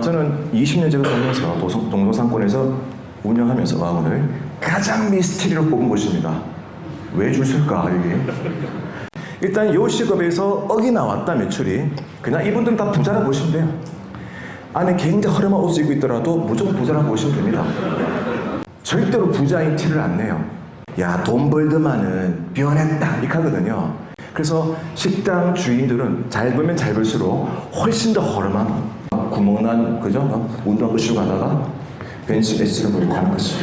저는 20년째를 살면서 동서상권에서 운영하면서 와운을 가장 미스테리로 뽑은 곳입니다. 왜 줄 쓸까 이게? 일단 요 시급에서 억이 나왔다 매출이 그냥 이분들은 다 부자라 보시면 돼요. 안에 굉장히 허름한 옷을 입고 있더라도 무조건 부자라 보시면 됩니다. 절대로 부자인 티를 안 내요. 야, 돈 벌더만은 변했다 이렇게 하거든요. 그래서 식당 주인들은 잘 벌면 잘 벌수록 훨씬 더 허름한 옷, 구멍난 그죠? 운동화 신고 가다가 벤츠 S를 몰고 가는 거지.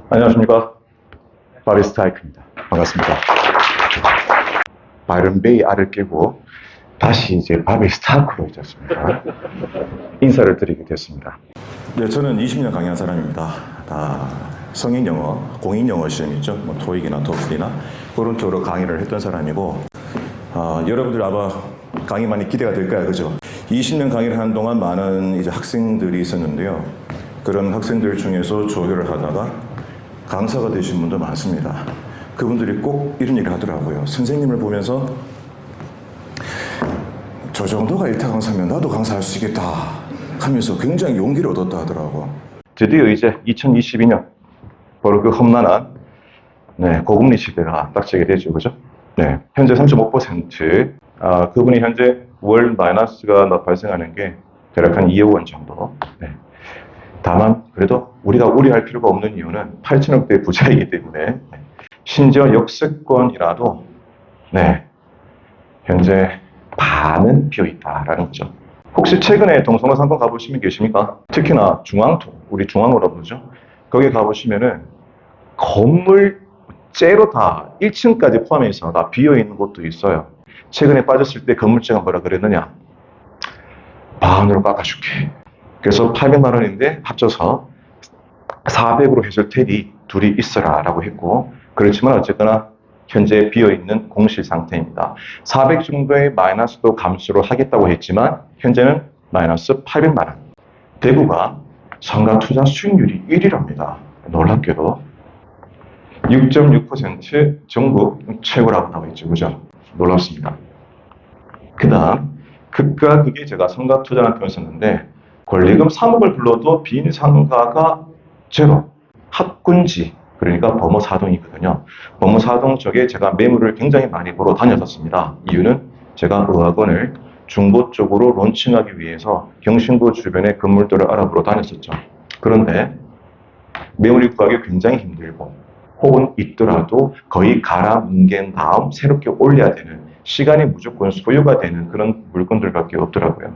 안녕하십니까. 바리스타 하이크입니다. 반갑습니다. 바른베이 알을 깨고 다시 이제 바리스타크로 있지 않습니까? 인사를 드리게 됐습니다. 네, 저는 20년 강의한 사람입니다. 다 성인 영어, 공인 영어 시험 있죠. 뭐 토익이나 토플이나 그런 쪽으로 강의를 했던 사람이고, 여러분들 아마 강의 많이 기대가 될 거야, 그죠? 20년 강의를 하는 동안 많은 이제 학생들이 있었는데요. 그런 학생들 중에서 조교를 하다가 강사가 되신 분도 많습니다. 그분들이 꼭 이런 얘기를 하더라고요. 선생님을 보면서 저 정도가 일타 강사면 나도 강사할 수 있겠다 하면서 굉장히 용기를 얻었다 하더라고. 드디어 이제 2022년 바로 그 험난한 고금리 시대가 닥치게 되죠, 그죠? 네, 현재 3.5%. 그분이 현재 월 마이너스가 발생하는 게 대략 한 2억 원 정도. 네. 다만 그래도 우리가 우려할 필요가 없는 이유는 8천억대 부자이기 때문에 심지어 역세권이라도 현재 반은 비어있다라는 거죠. 혹시 최근에 동서상권 가보시면 계십니까? 특히나 중앙동, 우리 중앙로라고 그러죠. 거기 가보시면은 건물 째로 다 1층까지 포함해서 다 비어있는 곳도 있어요. 최근에 빠졌을 때 건물주가 뭐라 그랬느냐? 반으로 깎아줄게. 그래서 800만 원인데 합쳐서 400으로 해줄 테니 둘이 있어라 라고 했고, 그렇지만 어쨌거나 현재 비어있는 공실 상태입니다. 400 정도의 마이너스도 감수를 하겠다고 했지만 현재는 마이너스 800만 원. 대구가 상가 투자 수익률이 1위랍니다. 놀랍게도 6.6% 전국 최고라고 나와 있죠, 그죠? 놀랍습니다. 그 다음 극과 극에 제가 상가 투자라는 표현을 썼는데, 권리금 3억을 불러도 빈 상가가 제로. 합군지, 그러니까 범어사동이거든요. 범어사동 쪽에 제가 매물을 굉장히 많이 보러 다녔었습니다. 이유는 제가 의학원을 중고 쪽으로 론칭하기 위해서 경신고 주변의 건물들을 알아보러 다녔었죠. 그런데 매물이 구하기 굉장히 힘들고, 혹은 있더라도 거의 갈아 뭉갠 다음 새롭게 올려야 되는, 시간이 무조건 소요가 되는 그런 물건들밖에 없더라고요.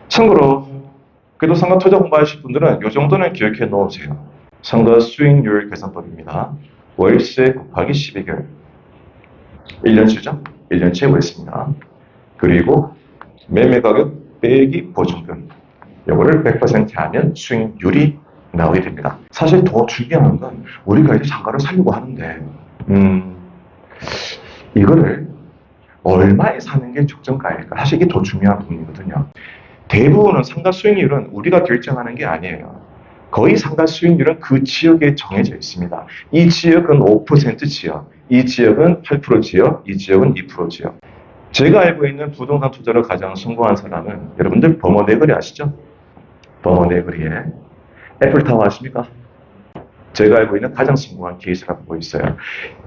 참고로 그래도 상가 투자 공부하실 분들은 이 정도는 기억해 놓으세요. 상가 수익률 계산법입니다. 월세 곱하기 12개월. 1년치죠? 1년치에 월세입니다. 그리고 매매 가격 빼기 보증금. 이거를 100% 하면 수익률이 나오게 됩니다. 사실 더 중요한 건 우리가 이제 상가를 살려고 하는데 이거를 얼마에 사는 게 적정가일까? 사실 이게 더 중요한 부분이거든요. 대부분은 상가 수익률은 우리가 결정하는 게 아니에요. 거의 상가 수익률은 그 지역에 정해져 있습니다. 이 지역은 5% 지역, 이 지역은 8% 지역, 이 지역은 2% 지역. 제가 알고 있는 부동산 투자로 가장 성공한 사람은 여러분들 범어네거리 아시죠? 범어네거리에 애플타워 아십니까? 제가 알고 있는 가장 성공한 케이스라고 보고 있어요.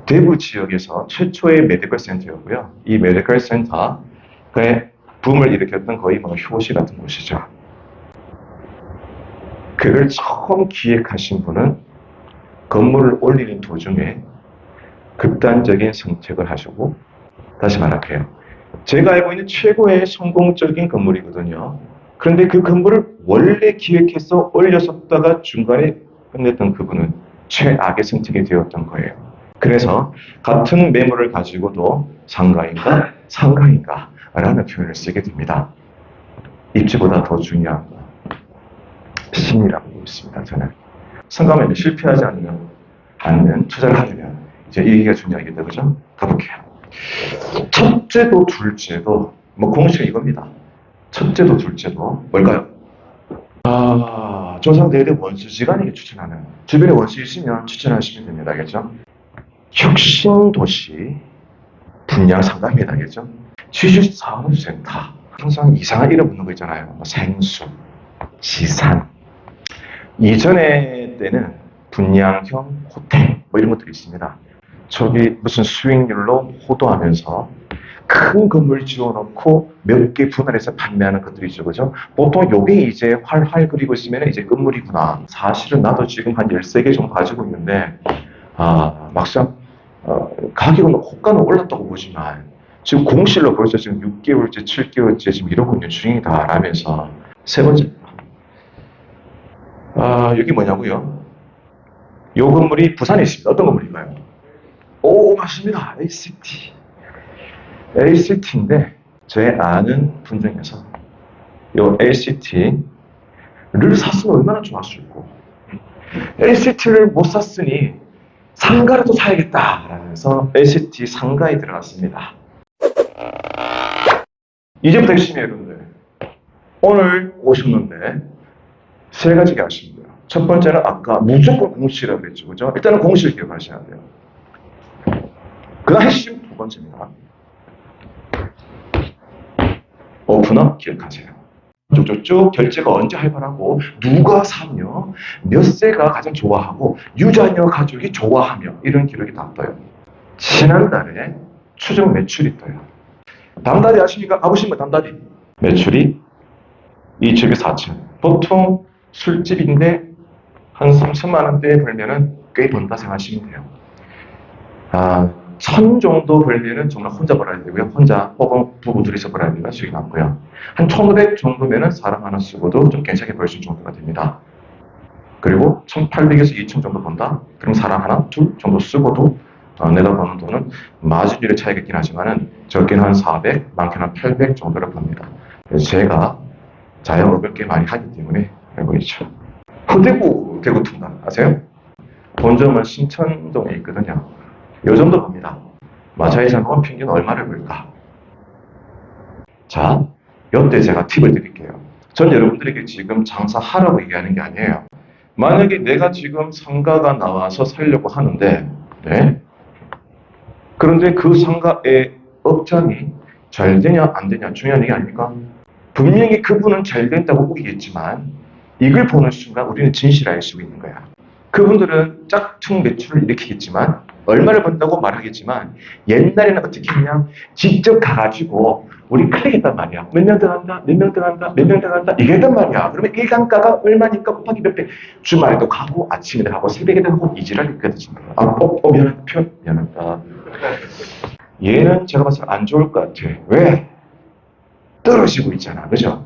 대구 지역에서 최초의 메디컬 센터였고요. 이 메디컬 센터의 붐을 일으켰던 거의 효시 같은 곳이죠. 그를 처음 기획하신 분은 건물을 올리는 도중에 극단적인 선택을 하시고, 다시 말할게요. 제가 알고 있는 최고의 성공적인 건물이거든요. 그런데 그 건물을 원래 기획해서 올렸었다가 중간에 끝냈던 그분은 최악의 선택이 되었던 거예요. 그래서 같은 매물을 가지고도 상가인가 상가인가 라는 표현을 쓰게 됩니다. 입지보다 더 중요한 건 심리라고 보고 있습니다. 저는 상가 매매 실패하지 않는 투자를 하려면 이제 이 얘기가 중요하겠다, 그죠? 가볼게요. 첫째도 둘째도 뭐 공식은 이겁니다. 첫째도 둘째도 뭘까요? 조상대대 원수지간에게 추천하는 주변에 원수 있으면 추천하시면 됩니다. 알겠죠? 혁신도시 분양상가입니다. 알겠죠? 취준사무센터 항상 이상한 이름 붙는 거 있잖아요. 뭐 생수, 지산 이전에 때는 분양형 호텔 뭐 이런 것들이 있습니다. 저기 무슨 수익률로 호도하면서 큰 건물 지어놓고 몇 개 분할해서 판매하는 것들이 있죠, 그죠? 보통 요게 이제 활활 그리고 있으면 이제 건물이구나. 사실은 나도 지금 한 13개 정도 가지고 있는데, 막상, 가격은 호가는 올랐다고 보지만, 지금 공실로 벌써 지금 6개월째, 7개월째 지금 이러고 있는 중이다. 라면서. 세 번째. 여기 뭐냐고요? 요 건물이 부산에 있습니다. 어떤 건물인가요? 오, 맞습니다. LCT인데 제 아는 분 중에서 이 LCT를 샀으면 얼마나 좋았을고 LCT를 못 샀으니 상가라도 사야겠다라면서 LCT 상가에 들어갔습니다. 이제부터 열심히 해요, 여러분들. 오늘 오셨는데 세 가지가 아쉽니다. 첫 번째는 아까 무조건 공실이라고 그랬죠, 그죠? 일단은 공실 기억하셔야 돼요. 그 다음 핵심 두 번째입니다. 오픈업 기억하세요. 쭉쭉쭉 결제가 언제 활발하고 누가 사며 몇 세가 가장 좋아하고 유자녀 가족이 좋아하며 이런 기록이 다 떠요. 지난달에 추정 매출이 떠요. 담다리 아십니까? 가보시면 담다리 매출이 2층에 4층 보통 술집인데 한 3천만 원대 벌면은 꽤 번다 생각하시면 돼요. 1,000 정도 벌면은 정말 혼자 벌어야 되고요. 혼자 혹은 부부 둘이서 벌어야 되는 수익이 많고요. 한 1,500 정도면은 사람 하나 쓰고도 좀 괜찮게 벌 수 있는 정도가 됩니다. 그리고 1,800에서 2,000 정도 번다? 그럼 사람 하나, 둘 정도 쓰고도 내가 버는 돈은 마진율의 차이가 있긴 하지만은 적게는 한 400, 많게는 한 800 정도를 봅니다. 그래서 제가 자영업을 꽤 많이 하기 때문에 알고 있죠. 후대구 대구 통단 아세요? 본점은 신천동에 있거든요. 요 정도 봅니다. 마차에서 보면 평균 얼마를 벌까? 자, 요때 제가 팁을 드릴게요. 전 여러분들에게 지금 장사하라고 얘기하는 게 아니에요. 만약에 내가 지금 상가가 나와서 살려고 하는데, 네? 그런데 그 상가의 업장이 잘 되냐 안 되냐 중요한 얘기 아닙니까? 분명히 그분은 잘 된다고 우기겠지만 이걸 보는 순간 우리는 진실을 알 수 있는 거야. 그분들은 짝퉁 매출을 일으키겠지만 얼마를 번다고 말하겠지만 옛날에는 어떻게 했냐? 직접 가가지고 우리 클릭했단 말이야. 몇 명 들어간다, 몇 명 들어간다, 몇 명 들어간다 이게 했단 말이야. 그러면 일간가가 얼마니까 곱하기 몇 배. 주말에도 가고 아침에도 가고 새벽에도 가고 이지랄 있거든. 미안하다. 미안하다. 얘는 제가 봤을 때 안 좋을 것 같아. 왜? 떨어지고 있잖아. 그죠?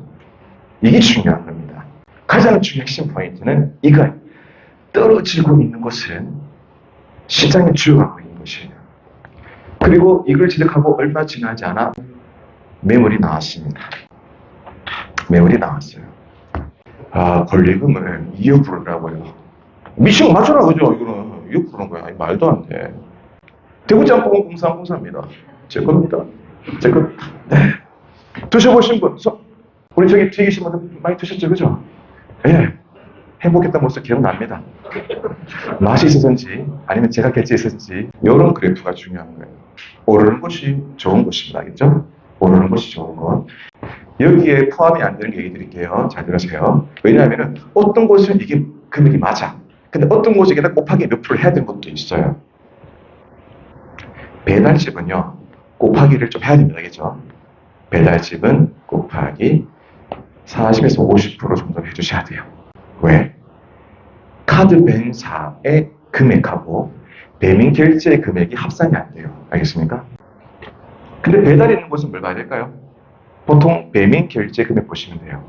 이게 중요한 겁니다. 가장 중요한 핵심 포인트는 이거예요. 떨어지고 있는 것은 시장에 주요하고 있는 것이에요. 그리고 이걸 지적하고 얼마 지나지 않아 매물이 나왔습니다. 매물이 나왔어요. 권리금을 2억불라고요. 미친 거 맞잖아, 그죠? 이거는 2억불인 거야. 말도 안 돼. 대구짬뽕은 공사입니다. 제 겁니다. 제 겁니다. 네. 드셔보신 분, 우리 저기 튀기신 분들 많이 드셨죠, 그죠? 예. 네. 행복했던 모습 기억납니다. 맛이 있었는지 아니면 제가 결제했었는지 이런 그래프가 중요한 거예요. 오르는 것이 좋은 것입니다. 알겠죠? 오르는 것이 좋은 것. 여기에 포함이 안 되는 얘기 드릴게요. 잘 들으세요. 왜냐하면 어떤 곳은 이게 금액이 맞아. 근데 어떤 곳에게다 곱하기 몇 프로 해야 되는 것도 있어요. 배달집은요. 곱하기를 좀 해야 됩니다. 알겠죠? 배달집은 곱하기 40에서 50% 정도 해주셔야 돼요. 왜? 카드 뱅사의 금액하고 배민 결제 금액이 합산이 안 돼요. 알겠습니까? 근데 배달이 있는 곳은 뭘 봐야 될까요? 보통 배민 결제 금액 보시면 돼요.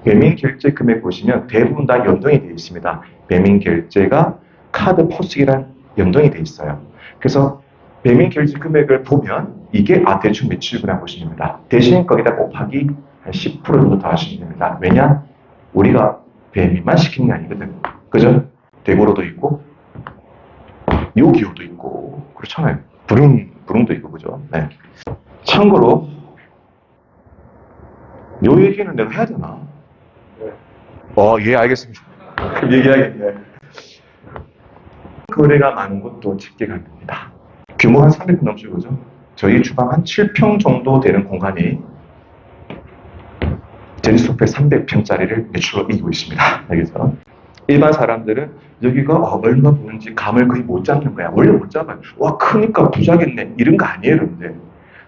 배민 결제 금액 보시면 대부분 다 연동이 되어 있습니다. 배민 결제가 카드 포스기랑 연동이 되어 있어요. 그래서 배민 결제 금액을 보면 이게 대충 매출이구나 보시면 됩니다. 대신 거기다 곱하기 한 10% 정도 더 하시면 됩니다. 왜냐? 우리가 배민만 시키는 게 아니거든. 그죠? 대구로도 있고 요기요도 있고 그렇잖아요. 부릉도 있고 그죠? 네. 참고로 요 얘기는 내가 해야 되나? 예, 알겠습니다. 그럼 얘기하겠네. 거래가 많은 곳도 집계가입니다. 규모 한 300평 넘죠, 그죠? 저희 주방 한 7평 정도 되는 공간이 제니소프의 300평짜리를 매출로 이기고 있습니다. 여기서 일반 사람들은 여기가 얼마 부는지 감을 거의 못 잡는 거야. 원래 못 잡아요. 와, 크니까 부자겠네. 이런 거 아니에요, 여러분들.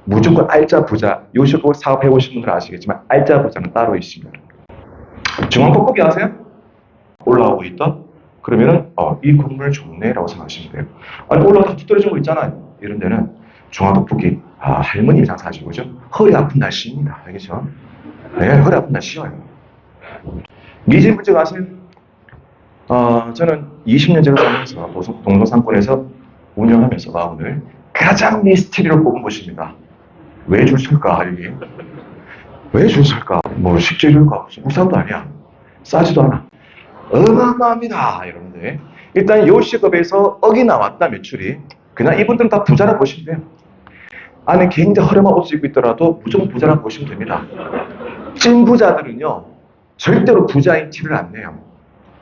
무조건 알짜 부자. 요식업 사업해보신 분들은 아시겠지만 알짜 부자는 따로 있습니다. 중앙떡볶이 아세요? 올라오고 있다? 그러면은 이 건물 좋네라고 생각하시면 돼요. 아니 올라가다 툭 떨어진 거 있잖아요. 이런 데는 중앙떡볶이 할머님이 장사하시고 그죠? 허리 아픈 날 쉬입니다. 알겠죠? 네, 허리 아픈 날 쉬어요. 미진 문제 아세요? 저는 20년째로 살면서 동서상권에서 운영하면서 오늘 가장 미스터리로 뽑은 곳입니다. 왜 줄 설까? 여기 왜 줄 설까? 뭐 식재료가 무슨 우산도 아니야. 싸지도 않아. 어마어마합니다, 여러분들. 일단 요식업에서 억이 나왔다, 매출이. 그냥 이분들은 다 부자라 보시면 돼요. 안에 굉장히 허름한 옷을 입고 있더라도 무조건 부자라 보시면 됩니다. 찐 부자들은요, 절대로 부자인 티를 안 내요.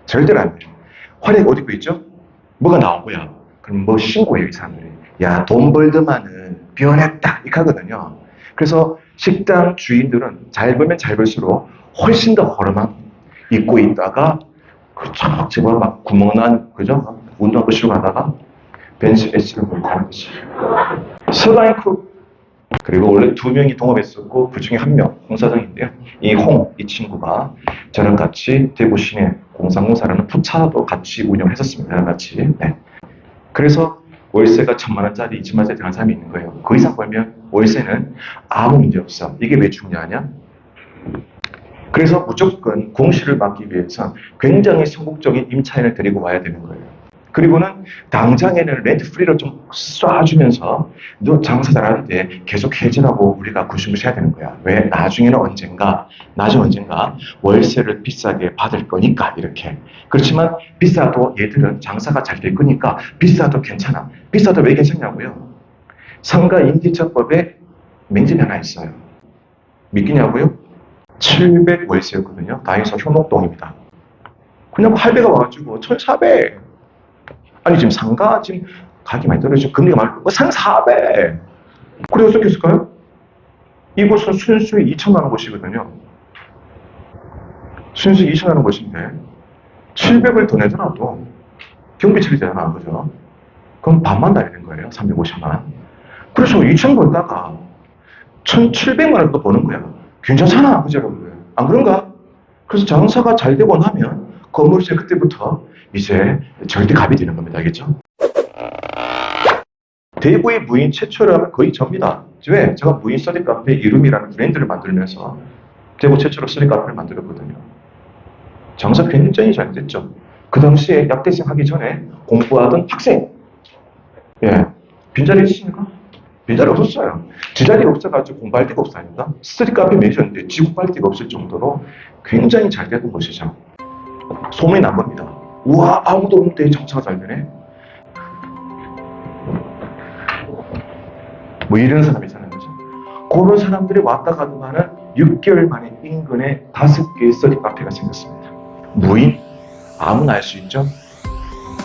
절대로 안 내요. 화려하게 옷 입고 있죠? 뭐가 나온 거야? 그럼 뭐 신고해요, 이 사람들이. 야, 돈 벌더만은 변했다. 이렇게 하거든요. 그래서 식당 주인들은 잘 벌면 잘 벌수록 훨씬 더 허름한 입고 있다가 그쵸, 제발 막 구멍난 그죠? 운동하고 쉬러 가다가 벤츠 S를 몰고 가는 거지. 서가인크 그리고 원래 2명이 동업했었고 그 중에 1명 홍 사장인데요. 이 친구가 저랑 같이 대구 시내 공상공사라는 푸차도 같이 운영을 했었습니다. 저랑 같이. 네. 그래서 월세가 1,000만 원짜리, 2천만 원짜리 되는 사람이 있는 거예요. 그 이상 벌면 월세는 아무 문제 없어. 이게 왜 중요하냐? 그래서 무조건 공시를 받기 위해선 굉장히 성공적인 임차인을 데리고 와야 되는 거예요. 그리고는 당장에는 렌트 프리로 좀 쏴주면서 너 장사 잘하는데 계속 해지라고 우리가 구실구실 해야 되는 거야. 왜? 나중에 언젠가 월세를 비싸게 받을 거니까 이렇게. 그렇지만 비싸도 얘들은 장사가 잘 될 거니까 비싸도 괜찮아. 비싸도 왜 괜찮냐고요? 상가 임대차법에 맹점이 하나 있어요. 믿기냐고요? 700 월세였거든요. 다행히 효목동입니다. 그냥 할배가 와가지고 1,400. 아니 지금 상가 지금 가격이 많이 떨어지죠. 금리가 많이 1,400. 그래서 어떻게 했을까요? 이곳은 순수히 2천만 원 곳이거든요. 순수히 2천만 원 곳인데 700을 더 내더라도 경비 처리되잖아, 그죠? 그럼 반만 날리는 거예요. 350만. 그래서 2천 벌다가 1,700만 원 또 버는 거야. 괜찮잖아, 그죠, 여러분들? 안 그런가? 그래서 장사가 잘 되고 나면 건물세 그때부터 이제 절대 갑이 되는 겁니다. 알겠죠? 대구의 무인 최초라면 거의 접니다. 왜? 제가 무인 스터디 카페 이름이라는 브랜드를 만들면서 대구 최초로 스터디 카페를 만들었거든요. 장사 굉장히 잘 됐죠. 그 당시에 약대생 하기 전에 공부하던 학생. 예. 빈자리 있으십니까? 빈자리 없었어요. 지자리가 없어가지고 공부할 데가 없으니까 스터디 카페 매니저인데 지 공부할 데가 없을 정도로 굉장히 잘 되던 곳이죠. 소문이 난 겁니다. 우와, 아무도 없는데 장사가 잘 되네. 뭐 이런 사람이 있잖아요. 그죠? 그런 사람들이 왔다 가도 하는 6개월 만에 인근에 5개의 스터디 카페가 생겼습니다. 무인? 아무나 알 수 있죠?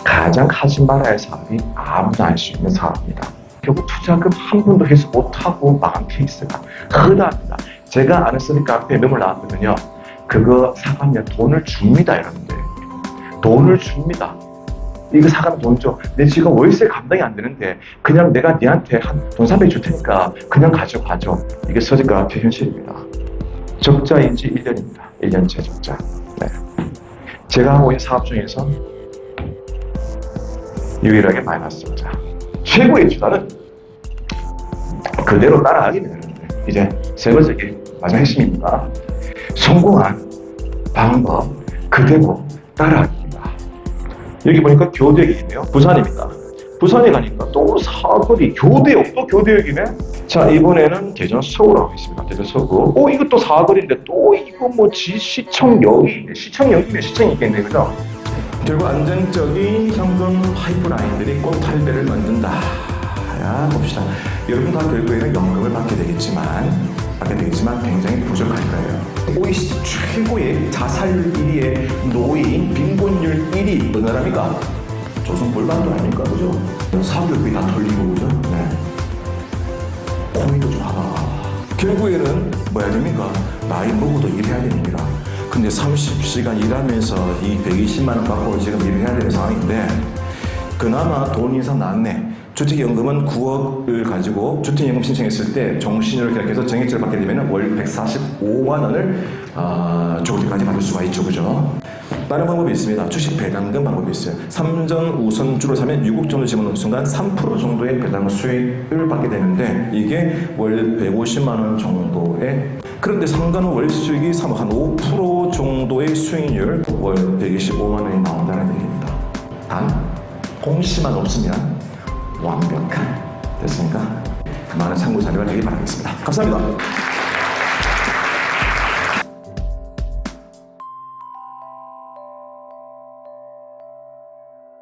가장 하지 말아야 할 사업이 아무나 알 수 있는 사업입니다. 결국 투자금 한 푼도 해서 못하고 망한 케이스가 흔합니다. 제가 아는 스터디 카페에 매물 나왔거든요. 그거 사가면 돈을 줍니다, 여러분들. 돈을 줍니다. 이거 사가면 돈 줘. 내 지금 월세 감당이 안 되는데 그냥 내가 니한테 돈 300 줄 테니까 그냥 가져. 이게 스터디 카페 현실입니다. 적자인지 1년입니다. 1년째 적자. 네. 제가 하고 있는 사업 중에서 유일하게 마이너스 적자. 최고의 투자는 그대로 따라하기는 여러분들. 이제 세 번째 게 마지막 핵심입니다. 성공한 방법 그대로 따라하기입니다. 여기 보니까 교대역이 있네요. 부산입니다. 부산에 가니까 또 사거리 교대역, 또 교대역이네. 자, 이번에는 대전 서구라고 있습니다. 대전 서구. 이거 또 사거리인데 또 이거 시청역이 있네. 시청역이네. 시청이 있겠네, 그죠? 결국 안정적인 현금 파이프라인들이 꽃탈배를 만든다. 야, 봅시다. 여러분 다 결국에는 연금을 받게 되겠지만 굉장히 부족할 거예요. OECD 최고의 자살률 1위의 노인 빈곤율 1위 어느 나라입니까? 조선불반도 아닙니까? 그죠? 사교육비 다 털리고 그죠? 네. 고민도 좀 하다가 결국에는 뭐 해야 됩니까? 나이 먹어도 일해야 됩니다. 근데 30시간 일하면서 이 120만 원 갖고 지금 일을 해야 되는 상황인데 그나마 돈 인상 낫네. 주택연금은 9억을 가지고 주택연금 신청했을 때 종신율을 계약해서 정액제를 받게 되면 월 145만 원을 죽을 때까지 받을 수가 있죠. 그죠? 다른 방법이 있습니다. 주식 배당금 방법이 있어요. 삼전 우선주를 사면 6억 정도 집어넣는 순간 3% 정도의 배당 수익을 받게 되는데 이게 월 150만 원 정도의 그런데 상가는 월 수익이 한 5% 정도의 수익률 월 125만 원이 나온다는 얘기입니다. 단 공시만 없으면 완벽한 됐습니까? 많은 참고 자료가 되길 바라겠습니다. 감사합니다.